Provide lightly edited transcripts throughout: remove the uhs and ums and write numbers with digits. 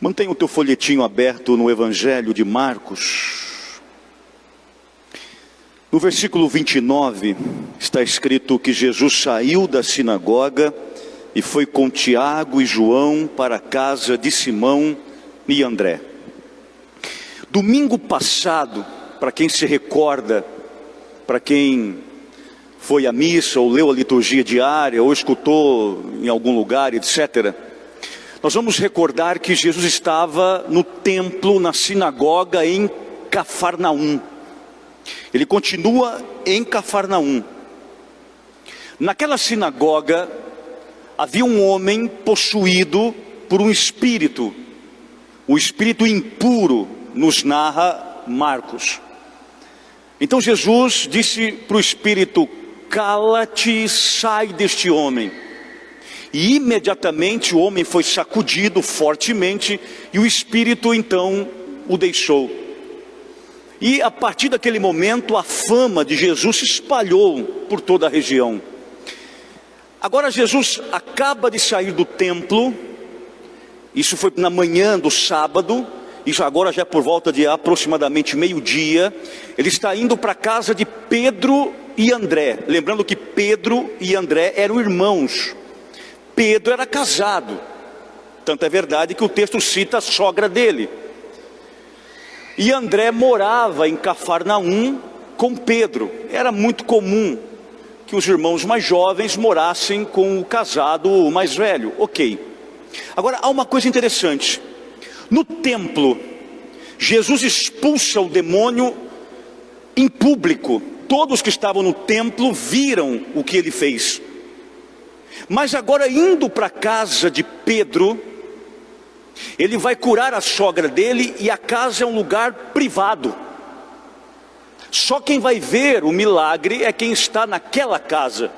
Mantenha o teu folhetinho aberto no Evangelho de Marcos. No versículo 29, está escrito que Jesus saiu da sinagoga e foi com Tiago e João para a casa de Simão e André. Domingo passado, para quem se recorda, para quem foi à missa, ou leu a liturgia diária, ou escutou em algum lugar, etc., nós vamos recordar que Jesus estava no templo, na sinagoga em Cafarnaum. Ele continua em Cafarnaum. Naquela sinagoga havia um homem possuído por um espírito, o espírito impuro, nos narra Marcos. Então Jesus disse para o espírito: cala-te, sai deste homem. E imediatamente o homem foi sacudido fortemente e o espírito então o deixou. E a partir daquele momento a fama de Jesus se espalhou por toda a região. Agora Jesus acaba de sair do templo, isso foi na manhã do sábado, isso agora já é por volta de aproximadamente meio-dia. Ele está indo para a casa de Pedro e André, lembrando que Pedro e André eram irmãos. Pedro era casado, tanto é verdade que o texto cita a sogra dele. E André morava em Cafarnaum com Pedro. Era muito comum que os irmãos mais jovens morassem com o casado mais velho. Ok. Agora há uma coisa interessante. No templo, Jesus expulsa o demônio em público. Todos que estavam no templo viram o que ele fez. Mas agora, indo para a casa de Pedro, ele vai curar a sogra dele, e a casa é um lugar privado. Só quem vai ver o milagre é quem está naquela casa.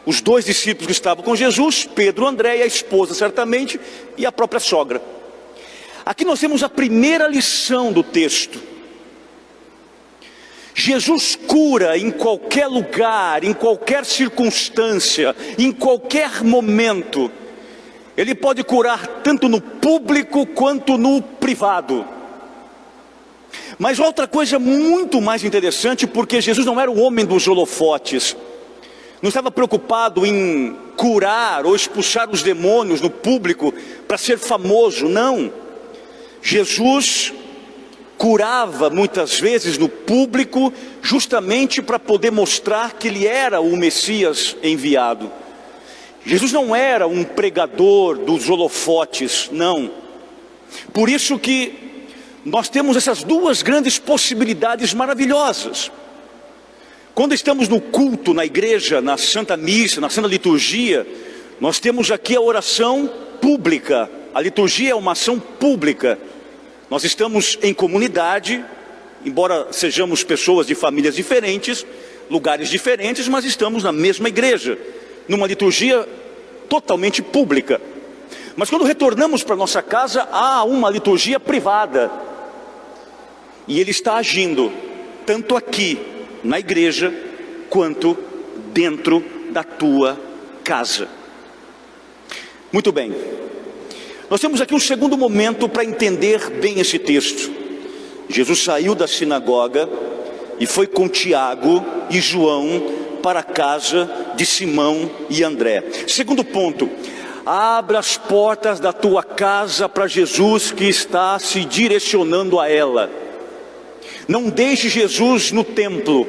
Os dois discípulos que estavam com Jesus, Pedro, André e a esposa certamente, e a própria sogra. Aqui nós temos a primeira lição do texto. Jesus cura em qualquer lugar, em qualquer circunstância, em qualquer momento. Ele pode curar tanto no público quanto no privado. Mas outra coisa muito mais interessante, porque Jesus não era o homem dos holofotes. Não estava preocupado em curar ou expulsar os demônios no público para ser famoso, não. Jesus curava muitas vezes no público, justamente para poder mostrar que ele era o Messias enviado. Jesus não era um pregador dos holofotes, não. Por isso que nós temos essas duas grandes possibilidades maravilhosas. Quando estamos no culto, na igreja, na Santa Missa, na Santa Liturgia, nós temos aqui a oração pública. A liturgia é uma ação pública. Nós estamos em comunidade, embora sejamos pessoas de famílias diferentes, lugares diferentes, mas estamos na mesma igreja, numa liturgia totalmente pública. Mas quando retornamos para nossa casa, há uma liturgia privada. E ele está agindo, tanto aqui na igreja, quanto dentro da tua casa. Muito bem. Nós temos aqui um segundo momento para entender bem esse texto. Jesus saiu da sinagoga e foi com Tiago e João para a casa de Simão e André. Segundo ponto, abra as portas da tua casa para Jesus que está se direcionando a ela. Não deixe Jesus no templo,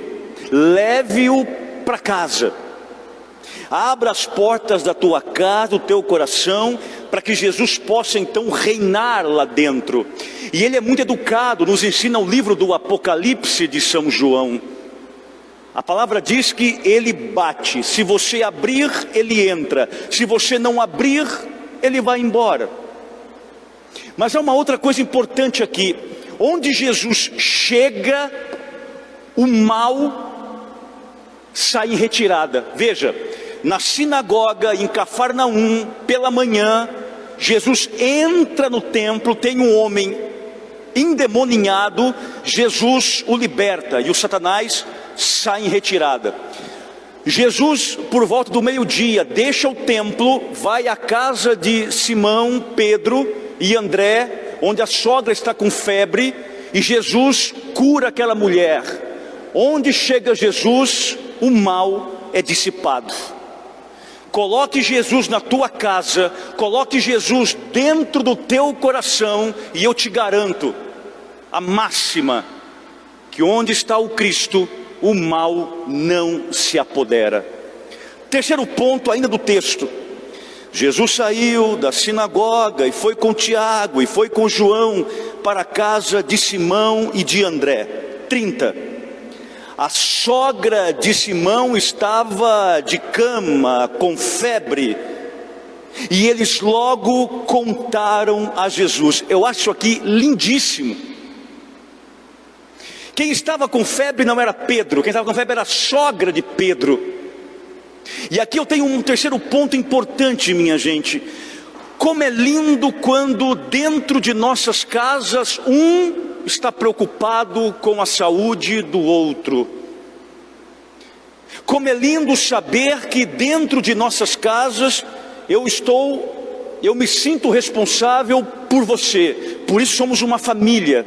leve-o para casa. Abra as portas da tua casa, do teu coração, para que Jesus possa então reinar lá dentro. E ele é muito educado, nos ensina o livro do Apocalipse de São João. A palavra diz que ele bate, se você abrir, ele entra, se você não abrir, ele vai embora. Mas há uma outra coisa importante aqui, onde Jesus chega, o mal sai em retirada. Veja, na sinagoga em Cafarnaum, pela manhã, Jesus entra no templo, tem um homem endemoninhado, Jesus o liberta e o Satanás sai em retirada. Jesus, por volta do meio-dia, deixa o templo, vai à casa de Simão, Pedro e André, onde a sogra está com febre, e Jesus cura aquela mulher. Onde chega Jesus, o mal é dissipado. Coloque Jesus na tua casa, coloque Jesus dentro do teu coração, e eu te garanto, a máxima, que onde está o Cristo, o mal não se apodera. Terceiro ponto ainda do texto. Jesus saiu da sinagoga e foi com Tiago e foi com João para a casa de Simão e de André. 30. A sogra de Simão estava de cama, com febre, e eles logo contaram a Jesus. Eu acho aqui lindíssimo. Quem estava com febre não era Pedro, quem estava com febre era a sogra de Pedro. E aqui eu tenho um terceiro ponto importante, minha gente. Como é lindo quando dentro de nossas casas um está preocupado com a saúde do outro. Como é lindo saber que dentro de nossas casas eu me sinto responsável por você. Por isso somos uma família.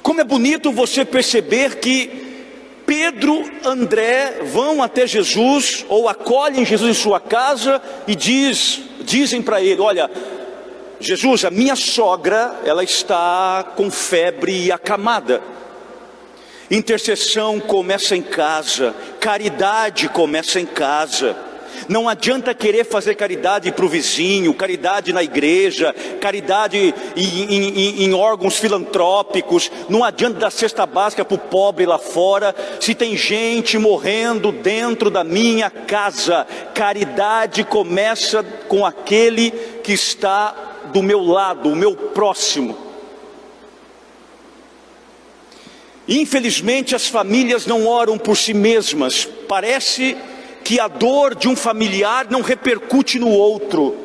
Como é bonito você perceber que Pedro, André vão até Jesus, ou acolhem Jesus em sua casa e dizem para ele: olha, Jesus, a minha sogra, ela está com febre e acamada. Intercessão começa em casa, caridade começa em casa. Não adianta querer fazer caridade para o vizinho, caridade na igreja, caridade em órgãos filantrópicos. Não adianta dar cesta básica para o pobre lá fora, se tem gente morrendo dentro da minha casa. Caridade começa com aquele que está do meu lado, o meu próximo. Infelizmente as famílias não oram por si mesmas. Parece que a dor de um familiar não repercute no outro.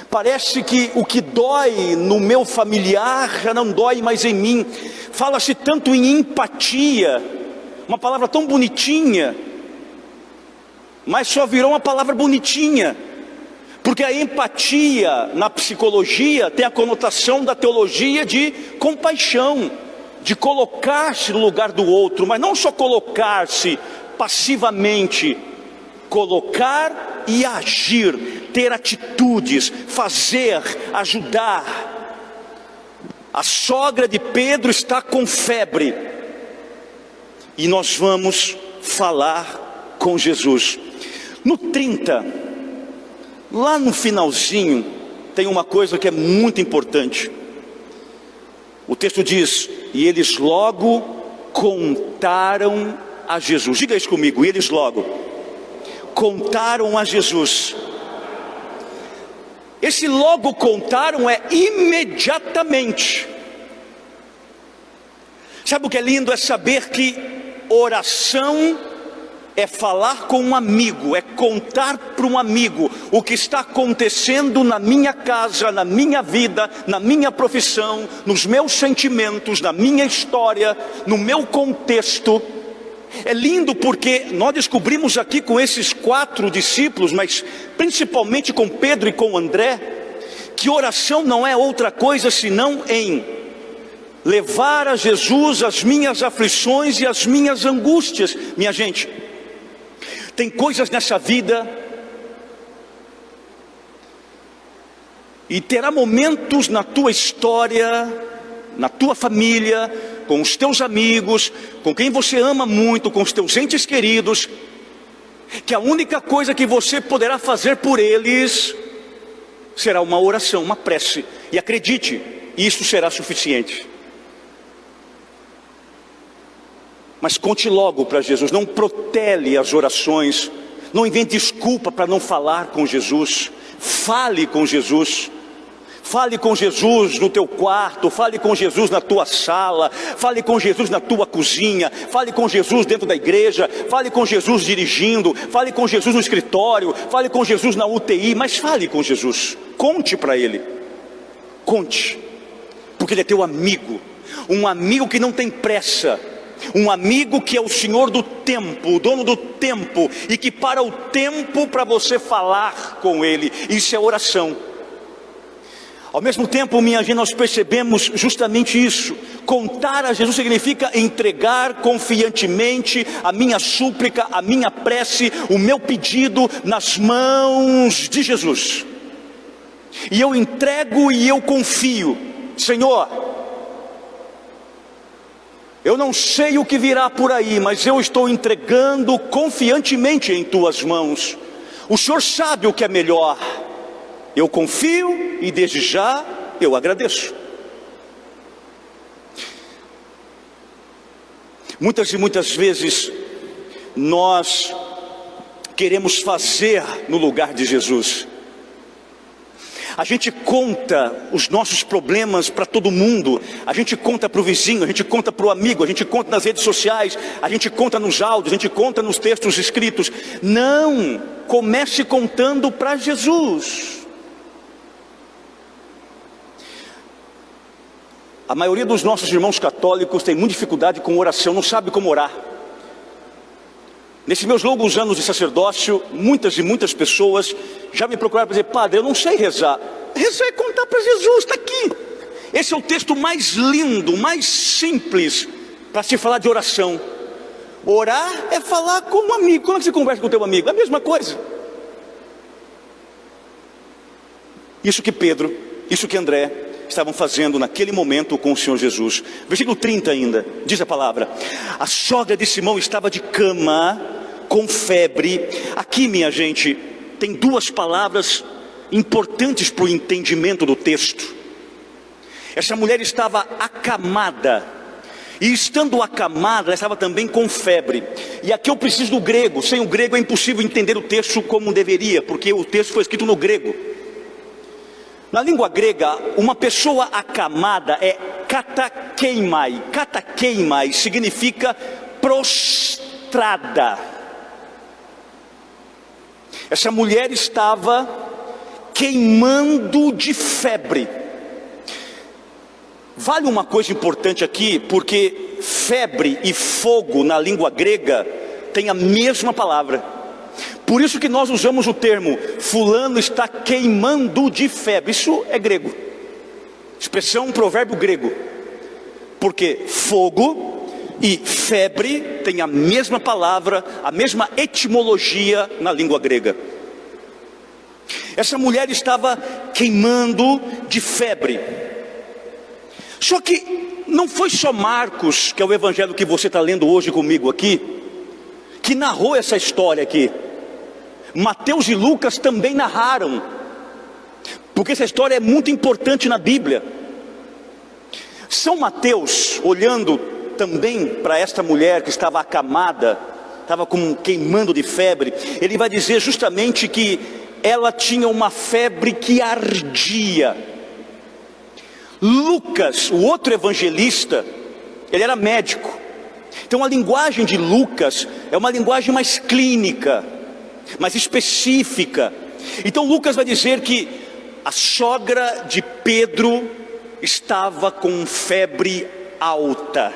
Parece que o que dói no meu familiar já não dói mais em mim. Fala-se tanto em empatia, uma palavra tão bonitinha, mas só virou uma palavra bonitinha, porque a empatia na psicologia tem a conotação da teologia de compaixão, de colocar-se no lugar do outro, mas não só colocar-se passivamente, colocar e agir, ter atitudes, fazer, ajudar. A sogra de Pedro está com febre, e nós vamos falar com Jesus. No 30, lá no finalzinho, tem uma coisa que é muito importante. O texto diz: e eles logo contaram a Jesus. Diga isso comigo: e eles logo contaram a Jesus. Esse logo contaram é imediatamente. Sabe o que é lindo? É saber que oração é falar com um amigo, é contar para um amigo o que está acontecendo na minha casa, na minha vida, na minha profissão, nos meus sentimentos, na minha história, no meu contexto. É lindo porque nós descobrimos aqui com esses 4 discípulos, mas principalmente com Pedro e com André, que oração não é outra coisa senão em levar a Jesus as minhas aflições e as minhas angústias. Minha gente, tem coisas nessa vida, e terá momentos na tua história, na tua família, com os teus amigos, com quem você ama muito, com os teus entes queridos, que a única coisa que você poderá fazer por eles será uma oração, uma prece. E acredite, isso será suficiente. Mas conte logo para Jesus, não protele as orações, não invente desculpa para não falar com Jesus. Fale com Jesus. Fale com Jesus no teu quarto, fale com Jesus na tua sala, fale com Jesus na tua cozinha, fale com Jesus dentro da igreja, fale com Jesus dirigindo, fale com Jesus no escritório, fale com Jesus na UTI, mas fale com Jesus, conte para Ele, conte, porque Ele é teu amigo, um amigo que não tem pressa, um amigo que é o Senhor do tempo, o dono do tempo, e que para o tempo para você falar com Ele. Isso é oração. Ao mesmo tempo, minha gente, nós percebemos justamente isso. Contar a Jesus significa entregar confiantemente a minha súplica, a minha prece, o meu pedido nas mãos de Jesus. E eu entrego e eu confio. Senhor, eu não sei o que virá por aí, mas eu estou entregando confiantemente em tuas mãos. O Senhor sabe o que é melhor. Eu confio e desde já eu agradeço. Muitas e muitas vezes nós queremos fazer no lugar de Jesus. A gente conta os nossos problemas para todo mundo. A gente conta para o vizinho, a gente conta para o amigo, a gente conta nas redes sociais, a gente conta nos áudios, a gente conta nos textos escritos. Não, comece contando para Jesus. A maioria dos nossos irmãos católicos tem muita dificuldade com oração, não sabe como orar. Nesses meus longos anos de sacerdócio, muitas e muitas pessoas já me procuraram para dizer: padre, eu não sei rezar. Rezar é contar para Jesus, está aqui. Esse é o texto mais lindo, mais simples para se falar de oração. Orar é falar com um amigo. Como é que você conversa com o teu amigo? É a mesma coisa. Isso que Pedro, isso que André estavam fazendo naquele momento com o Senhor Jesus. Versículo 30 ainda, diz a palavra: a sogra de Simão estava de cama, com febre. Aqui, minha gente, tem duas palavras importantes para o entendimento do texto. Essa mulher estava acamada, e estando acamada, ela estava também com febre. E aqui eu preciso do grego. Sem o grego é impossível entender o texto como deveria, porque o texto foi escrito no grego. Na língua grega, uma pessoa acamada é katakeimai. Katakeimai significa prostrada. Essa mulher estava queimando de febre. Vale uma coisa importante aqui, porque febre e fogo na língua grega tem a mesma palavra. Por isso que nós usamos o termo fulano está queimando de febre. Isso é grego, expressão, um provérbio grego. Porque fogo e febre têm a mesma palavra, a mesma etimologia na língua grega. Essa mulher estava queimando de febre. Só que não foi só Marcos, que é o evangelho que você está lendo hoje comigo aqui, que narrou essa história aqui. Mateus e Lucas também narraram, porque essa história é muito importante na Bíblia. São Mateus, olhando também para esta mulher que estava acamada, estava queimando de febre, ele vai dizer justamente que ela tinha uma febre que ardia. Lucas, o outro evangelista, ele era médico. Então a linguagem de Lucas é uma linguagem mais clínica, mais específica. Então Lucas vai dizer que a sogra de Pedro estava com febre alta.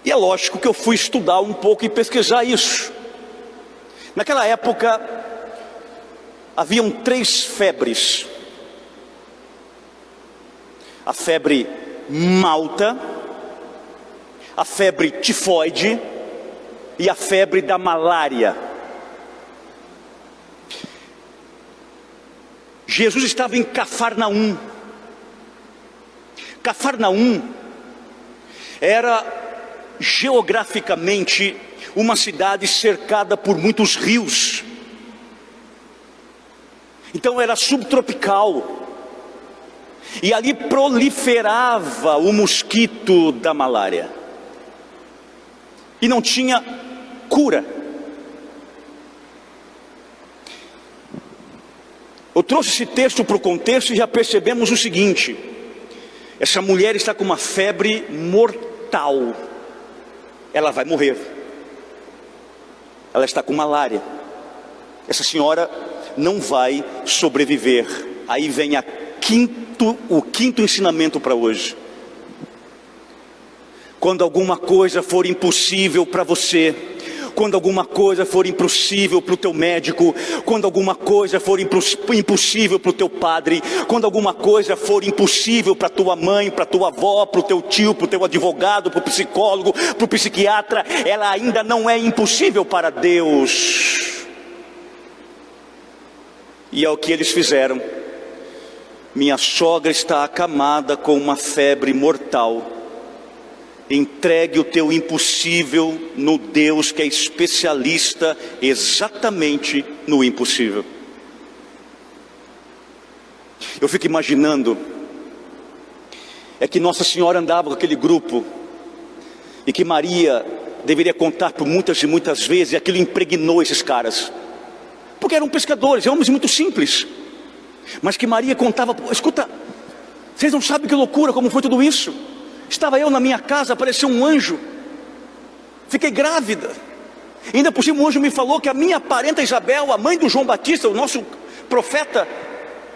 E é lógico que eu fui estudar um pouco e pesquisar isso. Naquela época haviam 3 febres: a febre malta, a febre tifoide e a febre da malária. Jesus estava em Cafarnaum. Cafarnaum era geograficamente uma cidade cercada por muitos rios. Então era subtropical. E ali proliferava o mosquito da malária. E não tinha cura. Eu trouxe esse texto para o contexto e já percebemos o seguinte: essa mulher está com uma febre mortal. Ela vai morrer. Ela está com malária. Essa senhora não vai sobreviver. Aí vem o quinto ensinamento para hoje. Quando alguma coisa for impossível para você, Quando alguma coisa for impossível para o teu médico, quando alguma coisa for impossível para o teu padre, quando alguma coisa for impossível para tua mãe, para tua avó, para o teu tio, para o teu advogado, para o psicólogo, para o psiquiatra, ela ainda não é impossível para Deus. E é o que eles fizeram. Minha sogra está acamada com uma febre mortal. Entregue o teu impossível no Deus que é especialista exatamente no impossível. Eu fico imaginando, é que Nossa Senhora andava com aquele grupo, e que Maria deveria contar por muitas e muitas vezes, e aquilo impregnou esses caras, porque eram pescadores, homens muito simples, mas que Maria contava. Escuta, vocês não sabem que loucura, como foi tudo isso. Estava eu na minha casa, apareceu um anjo, fiquei grávida, ainda por cima o anjo me falou que a minha parenta Isabel, a mãe do João Batista, o nosso profeta,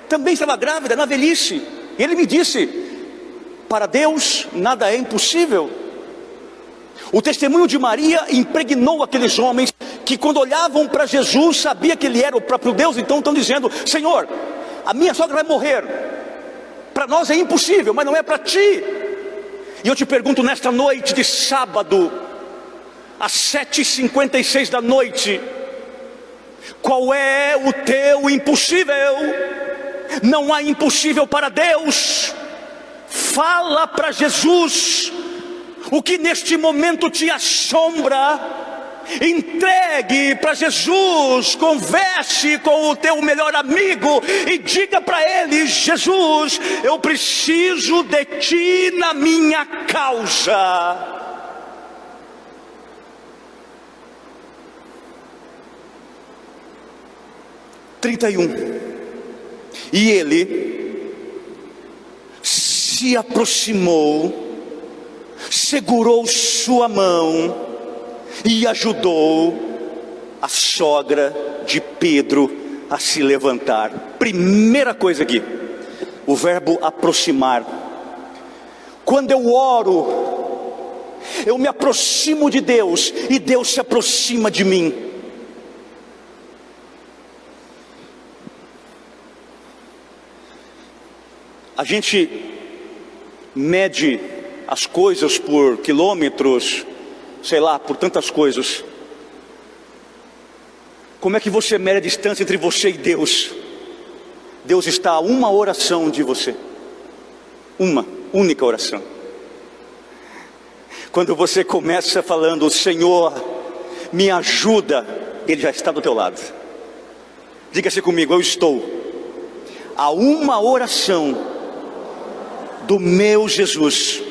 também estava grávida na velhice. E ele me disse: para Deus nada é impossível. O testemunho de Maria impregnou aqueles homens, que quando olhavam para Jesus, sabia que ele era o próprio Deus. Então estão dizendo: Senhor, a minha sogra vai morrer, para nós é impossível, mas não é para ti. E eu te pergunto nesta noite de sábado, às 7h56 da noite, qual é o teu impossível? Não há impossível para Deus. Fala para Jesus o que neste momento te assombra. Entregue para Jesus, converse com o teu melhor amigo e diga para ele: Jesus, eu preciso de ti na minha causa. E ele se aproximou, segurou sua mão e ajudou a sogra de Pedro a se levantar. Primeira coisa aqui, o verbo aproximar. Quando eu oro, eu me aproximo de Deus e Deus se aproxima de mim. A gente mede as coisas por quilômetros, sei lá, por tantas coisas. Como é que você mede a distância entre você e Deus? Deus está a uma oração de você, uma única oração. Quando você começa falando: Senhor, me ajuda, Ele já está do teu lado. Diga-se comigo: eu estou a uma oração do meu Jesus.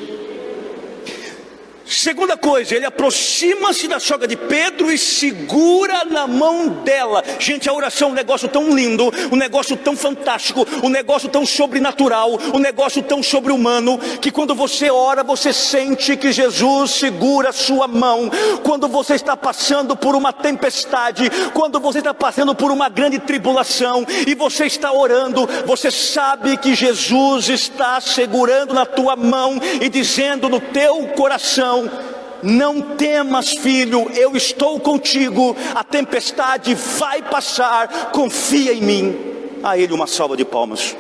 Segunda coisa, ele aproxima-se da sogra de Pedro e segura na mão dela. Gente, a oração é um negócio tão lindo, um negócio tão fantástico, um negócio tão sobrenatural, um negócio tão sobre-humano, que quando você ora, você sente que Jesus segura a sua mão. Quando você está passando por uma tempestade, quando você está passando por uma grande tribulação, e você está orando, você sabe que Jesus está segurando na tua mão e dizendo no teu coração: não temas, filho, eu estou contigo, a tempestade vai passar, confia em mim. A ele uma salva de palmas.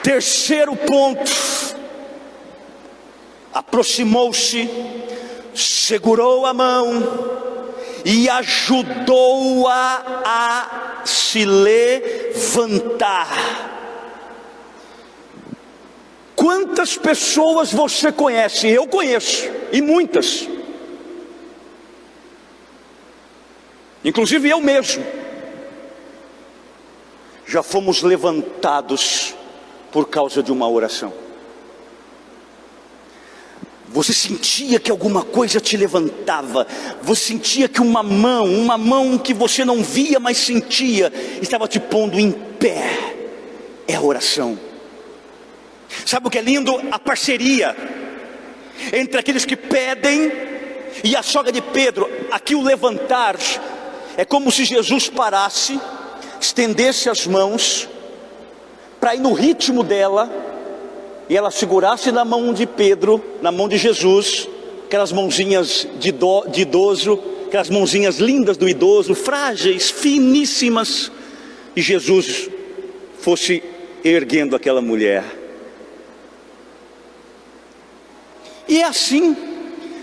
Terceiro ponto, aproximou-se, segurou a mão e ajudou-a a se levantar. Quantas pessoas você conhece? Eu conheço, e muitas, inclusive eu mesmo, já fomos levantados por causa de uma oração. Você sentia que alguma coisa te levantava, você sentia que uma mão que você não via, mas sentia, estava te pondo em pé. É a oração. Sabe o que é lindo? A parceria entre aqueles que pedem e a sogra de Pedro. Aqui o levantar é como se Jesus parasse, estendesse as mãos para ir no ritmo dela e ela segurasse na mão de Pedro, na mão de Jesus, aquelas mãozinhas de idoso, aquelas mãozinhas lindas do idoso, frágeis, finíssimas, e Jesus fosse erguendo aquela mulher. E é assim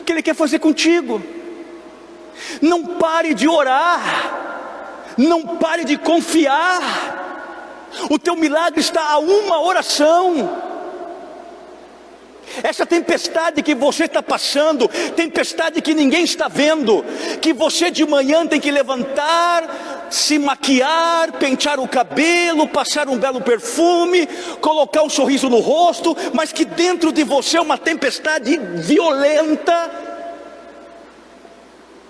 que Ele quer fazer contigo. Não pare de orar, não pare de confiar. O teu milagre está a uma oração. Essa tempestade que você está passando, tempestade que ninguém está vendo, que você de manhã tem que levantar, se maquiar, pentear o cabelo, passar um belo perfume, colocar um sorriso no rosto, mas que dentro de você é uma tempestade violenta.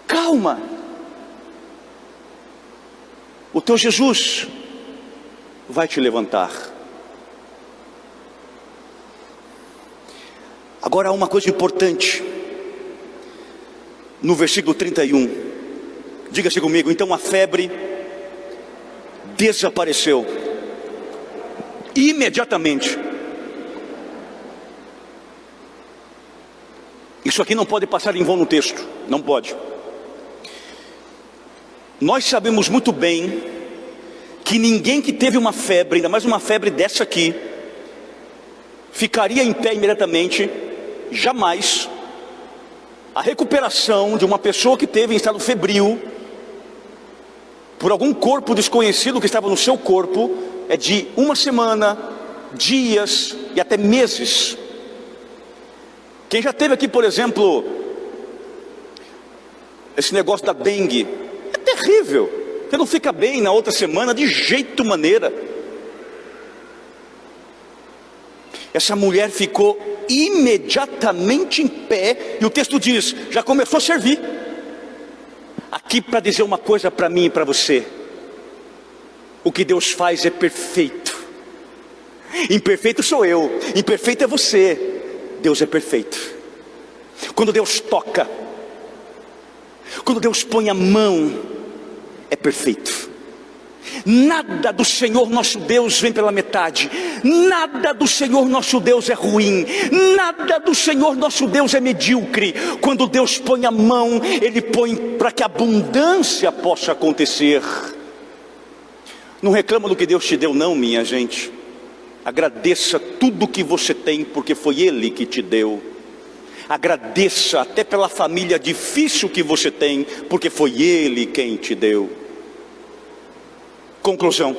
Calma. O teu Jesus vai te levantar. Agora há uma coisa importante, no versículo 31, diga-se comigo, então a febre desapareceu, imediatamente. Isso aqui não pode passar em vão no texto, não pode. Nós sabemos muito bem que ninguém que teve uma febre, ainda mais uma febre dessa aqui, ficaria em pé imediatamente. Jamais. A recuperação de uma pessoa que teve em estado febril por algum corpo desconhecido que estava no seu corpo é de uma semana, dias e até meses. Quem já teve aqui, por exemplo, esse negócio da dengue, é terrível. Você não fica bem na outra semana de jeito maneira. Essa mulher ficou imediatamente em pé, e o texto diz, já começou a servir. Aqui para dizer uma coisa para mim e para você: o que Deus faz é perfeito. Imperfeito sou eu, imperfeito é você. Deus é perfeito. Quando Deus toca, quando Deus põe a mão, é perfeito. Nada do Senhor nosso Deus vem pela metade. Nada do Senhor nosso Deus é ruim. Nada do Senhor nosso Deus é medíocre. Quando Deus põe a mão, Ele põe para que a abundância possa acontecer. Não reclama do que Deus te deu não, minha gente. Agradeça tudo que você tem, porque foi Ele que te deu. Agradeça até pela família difícil que você tem, porque foi Ele quem te deu. Conclusão,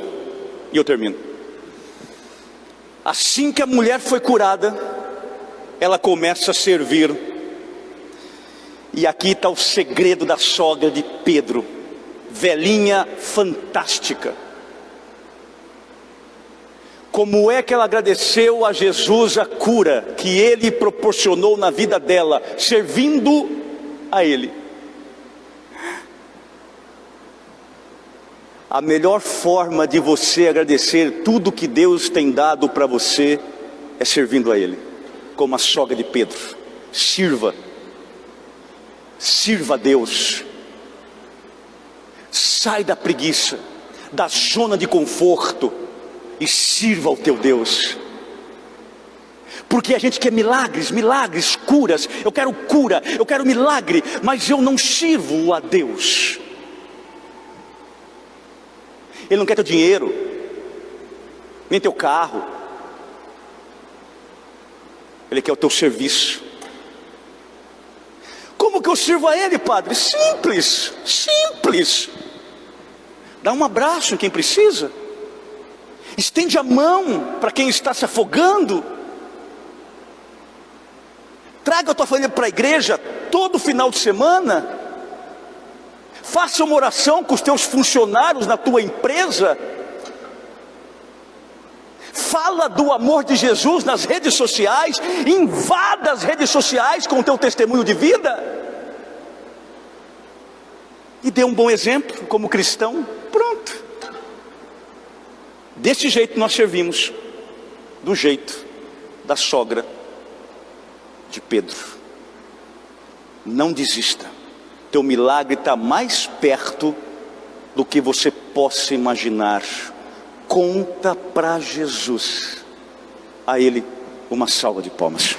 e eu termino. Assim que a mulher foi curada, ela começa a servir. E aqui está o segredo da sogra de Pedro, velhinha fantástica. Como é que ela agradeceu a Jesus a cura que Ele proporcionou na vida dela, servindo a Ele? A melhor forma de você agradecer tudo que Deus tem dado para você é servindo a Ele, como a sogra de Pedro. Sirva a Deus. Sai da preguiça, da zona de conforto e sirva ao teu Deus. Porque a gente quer milagres, curas. Eu quero cura, eu quero milagre, mas eu não sirvo a Deus. Ele não quer teu dinheiro, nem teu carro. Ele quer o teu serviço. Como que eu sirvo a Ele, Padre? Simples. Dá um abraço em quem precisa. Estende a mão para quem está se afogando. Traga a tua família para a igreja todo final de semana. Faça uma oração com os teus funcionários na tua empresa. Fala do amor de Jesus nas redes sociais. Invada as redes sociais com o teu testemunho de vida. E dê um bom exemplo como cristão. Pronto. Desse jeito nós servimos. Do jeito da sogra de Pedro. Não desista. Teu milagre está mais perto do que você possa imaginar. Conta para Jesus. A Ele uma salva de palmas.